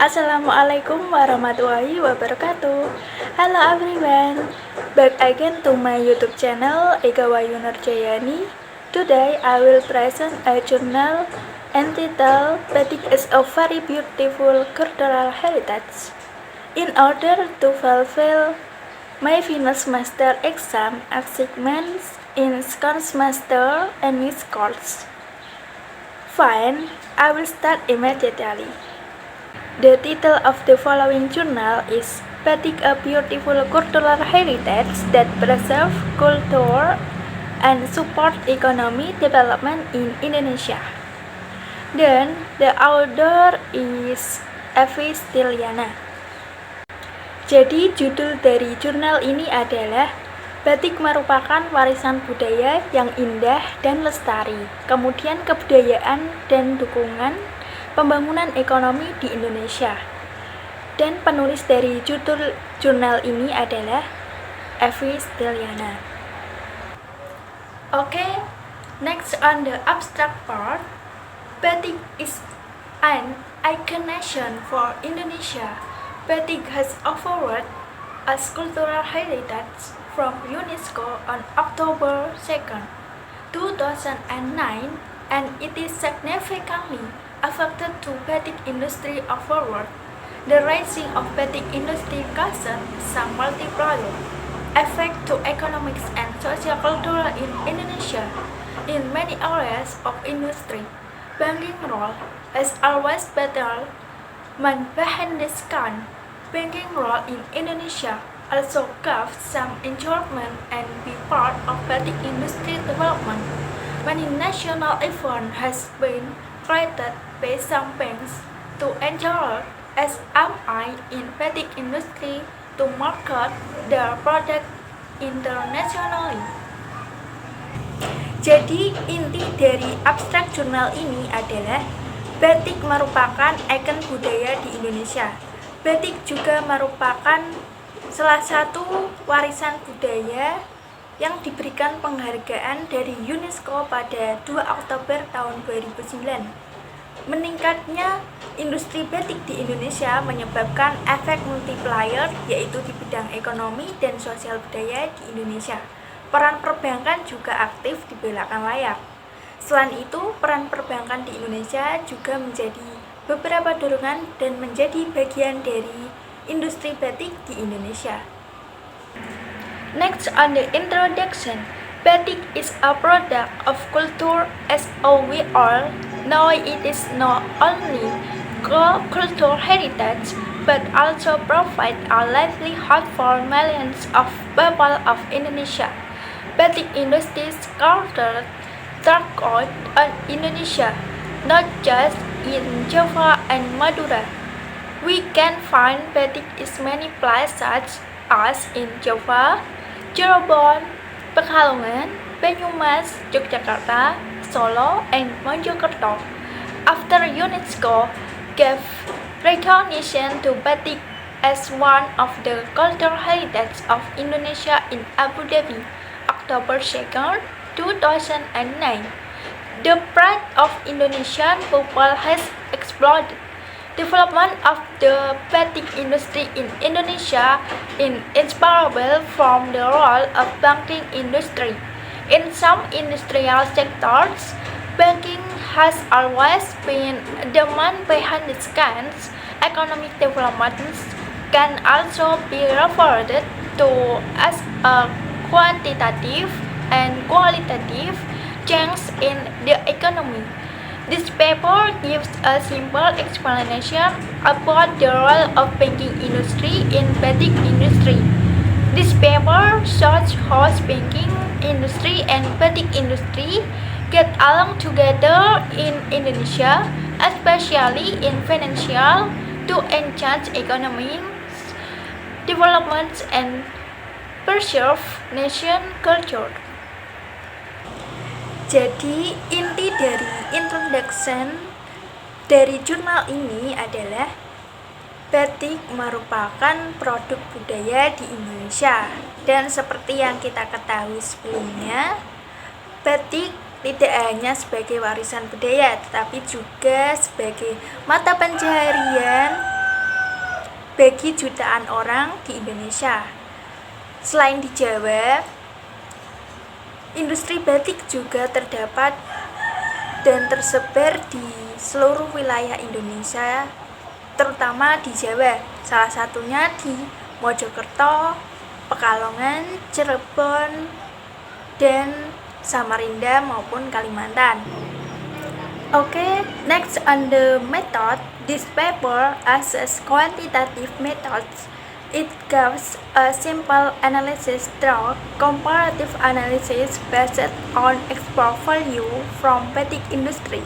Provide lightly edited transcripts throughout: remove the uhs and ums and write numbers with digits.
Assalamualaikum warahmatullahi wabarakatuh. Hello everyone, back again to my YouTube channel Ega Wayu Nurjayani. Today I will present a journal entitled Batik is a very beautiful cultural heritage. In order to fulfill my final master exam achievements in Scotch Master and Miss Course. Fine, I will start immediately. The title of the following journal is Batik, a beautiful cultural heritage that preserves culture and support economic development in Indonesia. Then the author is Evi Styliana. Jadi judul dari jurnal ini adalah Batik merupakan warisan budaya yang indah dan lestari, kemudian kebudayaan dan dukungan pembangunan ekonomi di Indonesia. Dan penulis dari judul jurnal ini adalah Evi Styliana. Okay, next on the abstract part, Batik is an icon for Indonesia. Batik has awarded as cultural heritage from UNESCO on October 2nd, 2009, and it is significantly affected to batik industry overall. The rising of batik industry causes some multiplier effect to economics and socio-cultural in Indonesia. In many areas of industry, banking role has always better menbahandiskan. Banking role in Indonesia also gave some enjoyment and be part of batik industry development. Many national event has been created by some banks to encourage SMI in batik industry to market their product internationally. Jadi inti dari abstrak jurnal ini adalah batik merupakan ikon budaya di Indonesia. Batik juga merupakan salah satu warisan budaya yang diberikan penghargaan dari UNESCO pada 2 Oktober tahun 2009. Meningkatnya industri batik di Indonesia menyebabkan efek multiplier, yaitu di bidang ekonomi dan sosial budaya di Indonesia. Peran perbankan juga aktif di belakang layar. Selain itu, peran perbankan di Indonesia juga menjadi beberapa dorongan dan menjadi bagian dari industri batik di Indonesia. Next on the introduction, batik is a product of culture as we all know. It is not only cultural heritage but also provide a livelihood for millions of people of Indonesia. Batik industry culture throughout Indonesia, not just in Java and Madura. We can find batik in many places such as in Java, Cirebon, Pekalongan, Banyumas, Yogyakarta, Solo, and Mojokerto. After UNESCO gave recognition to batik as one of the cultural heritage of Indonesia in Abu Dhabi, October 2nd, 2009, the pride of Indonesian people has exploded. Development of the batik industry in Indonesia is inseparable from the role of banking industry. In some industrial sectors, banking has always been the man behind the scenes. Economic developments can also be referred to as a quantitative and qualitative change in the economy. This paper gives a simple explanation about the role of banking industry in batik industry. This paper shows how banking industry and batik industry get along together in Indonesia, especially in financial, to enhance economic developments and preserve nation culture. Jadi inti dari introduction dari jurnal ini adalah batik merupakan produk budaya di Indonesia. Dan seperti yang kita ketahui sebelumnya, batik tidak hanya sebagai warisan budaya, tetapi juga sebagai mata pencaharian bagi jutaan orang di Indonesia. Selain di Jawa, industri batik juga terdapat dan tersebar di seluruh wilayah Indonesia, terutama di Jawa, salah satunya di Mojokerto, Pekalongan, Cirebon, dan Samarinda maupun Kalimantan. Okay, next on the method, this paper assesses quantitative methods. It gives a simple analysis through comparative analysis based on export value from batik industry,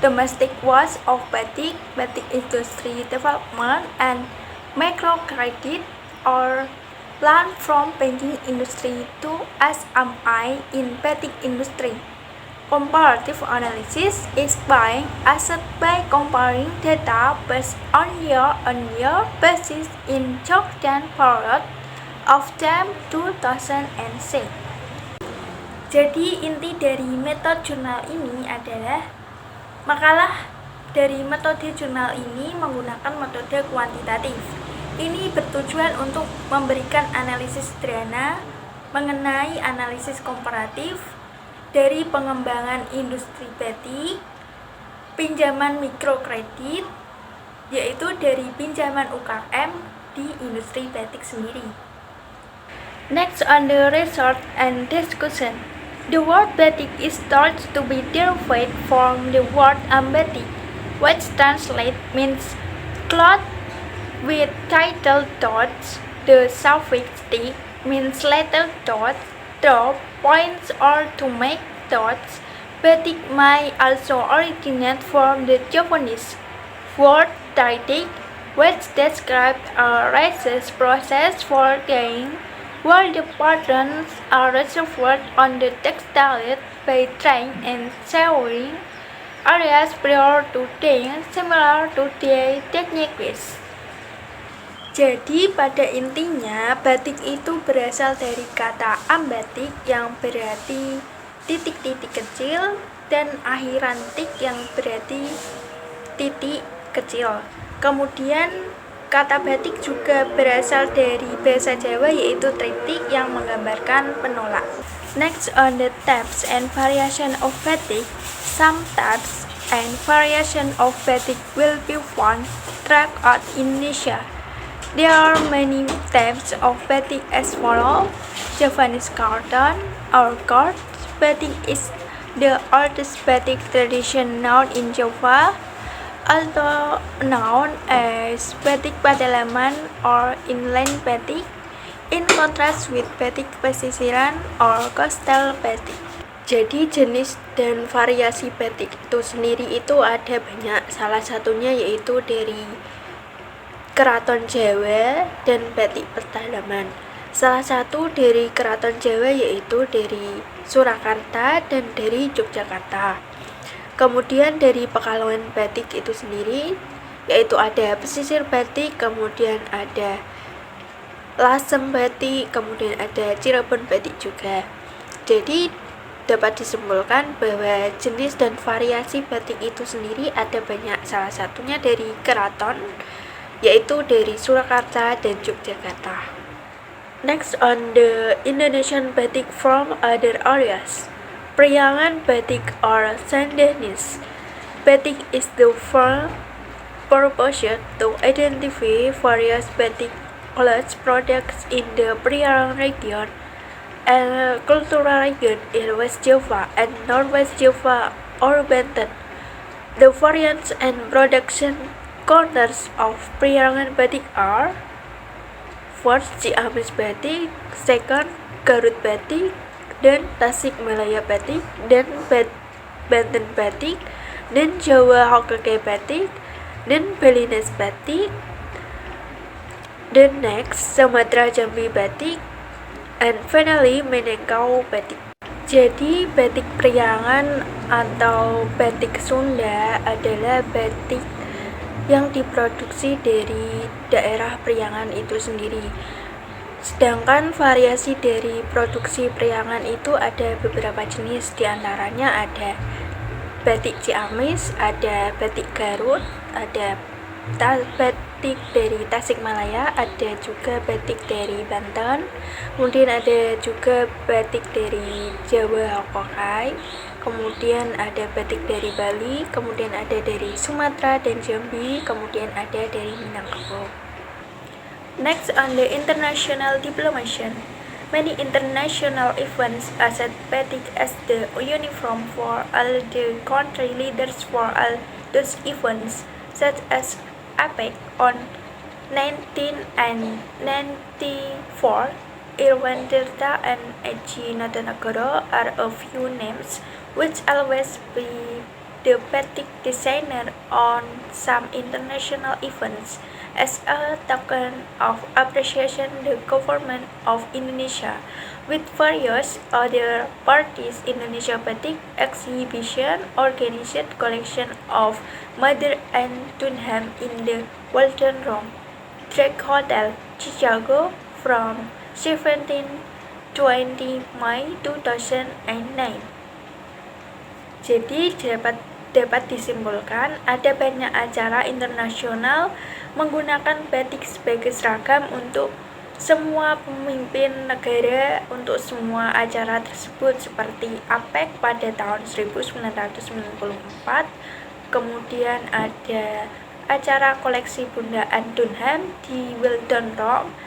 domestic waste of batik, batik industry development, and microcredit or loan from banking industry to SME in batik industry. Comparative analysis is by assessed by comparing data based on year-on-year basis in Jordan period of time 2006. Jadi inti dari metode jurnal ini adalah makalah dari metode jurnal ini menggunakan metode kuantitatif. Ini bertujuan untuk memberikan analisis sederhana mengenai analisis komparatif dari pengembangan industri batik, pinjaman mikrokredit, yaitu dari pinjaman UKM di industri batik sendiri. Next on the research and discussion, the word batik is thought to be derived from the word ambatik, which translates means cloth with title dots. The suffix "tik" means little dots, drop points, or to make dots. Batik may also originate from the Japanese word "taitik", which describes a rigorous process for dyeing, while the patterns are reserved on the textile by drying and sewing areas prior to dyeing, similar to dye techniques. Jadi pada intinya batik itu berasal dari kata ambatik yang berarti titik-titik kecil dan akhiran tik yang berarti titik kecil. Kemudian kata batik juga berasal dari bahasa Jawa yaitu tritik yang menggambarkan penolak. Next on the types and variation of batik, some types and variation of batik will be found throughout Indonesia. There are many types of batik as follows: Javanese cotton or quartz batik is the oldest batik tradition known in Java, also known as batik pedalaman or inland batik, in contrast with batik pesisiran or coastal batik. Jadi jenis dan variasi batik itu sendiri itu ada banyak, salah satunya yaitu dari Keraton Jawa dan batik pedalaman. Salah satu dari Keraton Jawa yaitu dari Surakarta dan dari Yogyakarta. Kemudian dari Pekalongan batik itu sendiri yaitu ada pesisir batik, kemudian ada Lasem batik, kemudian ada Cirebon batik juga. Jadi dapat disimpulkan bahwa jenis dan variasi batik itu sendiri ada banyak, salah satunya dari keraton yaitu dari Surakarta dan Yogyakarta. Next on the Indonesian batik from other areas. Priangan batik or Sandanis. Batik is the firm purpose to identify various batik cloth products in the Priangan region and cultural region in West Java and Northwest Java or Banten. The variants and production corners of Priangan batik are: first, Ciamis batik, second, Garut batik, dan Tasik Malaya batik, dan Banten batik, dan Jawa Hokkien batik, dan Balinese batik, dan next Sumatera Jambi batik, and finally Minangkabau batik. Jadi batik Priangan atau batik Sunda adalah batik yang diproduksi dari daerah Priangan itu sendiri. Sedangkan variasi dari produksi Priangan itu ada beberapa jenis, diantaranya ada batik Ciamis, ada batik Garut, ada batik dari Tasikmalaya, ada juga batik dari Banten, kemudian ada juga batik dari Jawa Hokkaido, kemudian ada batik dari Bali, kemudian ada dari Sumatera dan Jambi, kemudian ada dari Minangkabau. Next, on the international diplomacy, many international events accept batik as the uniform for all the country leaders for all those events, such as APEC on 1994, Irwan Tirta and Eci Notonegoro are a few names which always be the batik designer on some international events. As a token of appreciation, the government of Indonesia, with various other parties, Indonesia Batik Exhibition organized collection of Mother and Dunham in the Walton Room Drake Hotel, Chicago from 17-20 May 2009. Jadi dapat disimpulkan ada banyak acara internasional menggunakan batik sebagai seragam untuk semua pemimpin negara untuk semua acara tersebut, seperti APEC pada tahun 1994, kemudian ada acara koleksi bundaan Dunham di Wilton Room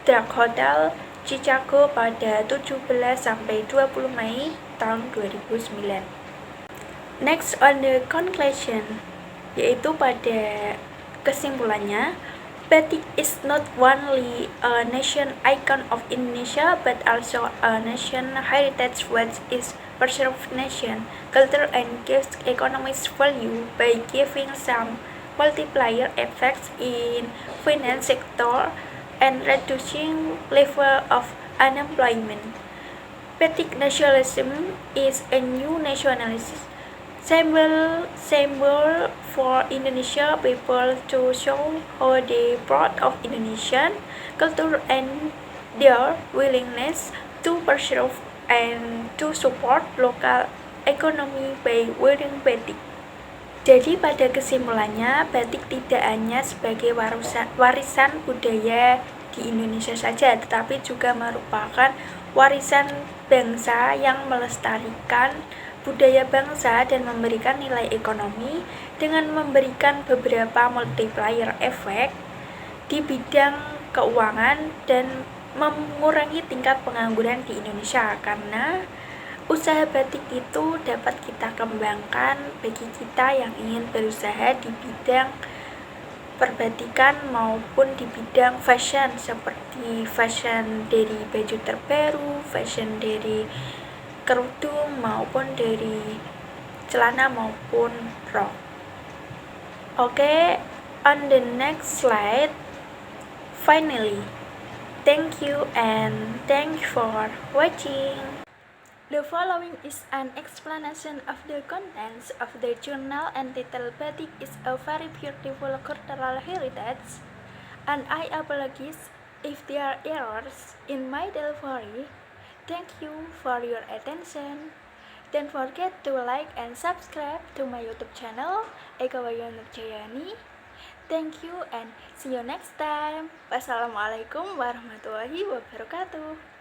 Drake Hotel, Chicago pada 17-20 Mei tahun 2009. Next, on the conclusion, yaitu pada kesimpulannya, batik is not only a nation icon of Indonesia but also a nation heritage which is preserved nation culture and gives economic value by giving some multiplier effects in finance sector and reducing level of unemployment. Batik nationalism is a new nationalism symbol for Indonesia people to show how they proud of Indonesian culture and their willingness to preserve and to support local economy by wearing batik. Jadi pada kesimpulannya, batik tidak hanya sebagai warisan budaya di Indonesia saja, tetapi juga merupakan warisan bangsa yang melestarikan budaya bangsa dan memberikan nilai ekonomi dengan memberikan beberapa multiplier efek di bidang keuangan dan mengurangi tingkat pengangguran di Indonesia, karena usaha batik itu dapat kita kembangkan bagi kita yang ingin berusaha di bidang perbatikan maupun di bidang fashion, seperti fashion dari baju terbaru, fashion dari kerudung maupun dari celana maupun rok. Okay, on the next slide, finally, thank you and thank you for watching. The following is an explanation of the contents of the journal entitled Batik is a very beautiful cultural heritage, and I apologize if there are errors in my delivery. Thank you for your attention. Don't forget to like and subscribe to my YouTube channel, Eka Wayu Nurjayani. Thank you and see you next time. Wassalamualaikum warahmatullahi wabarakatuh.